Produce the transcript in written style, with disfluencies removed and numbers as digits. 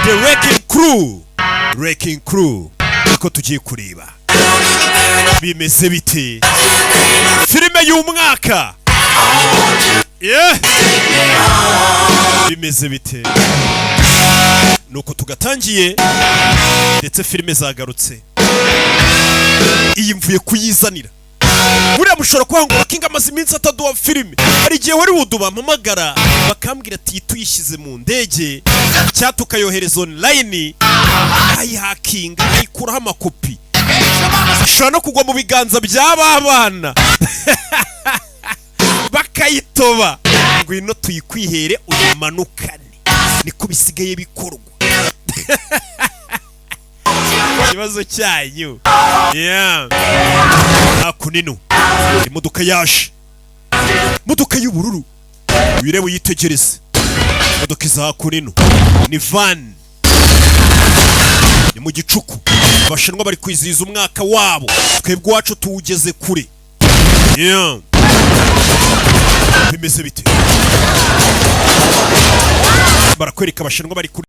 The Wrecking Crew niko tugiye kureba bimeze bite filime y'umwaka bimeze bite nuko tugatangiye ndetse filime zagarutse iyi mvuye kuyizanira buriya mushobora kwangura kinga amaze iminsi ataduha filime hari igihe Hollywood bampamagara bakambwira ati tuyishyize mu ndege cyangwa tukayohereza online ayihakinga ayikuraho amakopi ishobora no kugwa mu biganza by'aba bana bakayitoba ngwino tuyikwihere uyimanukane niko bisigaye bikorwa ikibazo cyanyu kunino imodoka yaje imodoka y'ubururu wirebe uyitegereze imodoka iza kunino ni van ni mu gicuku abashinwa bari kwizihiza umwaka wabo twebwe wacu tuwugeze kure bimeze bite barakwereka abashinwa bari kure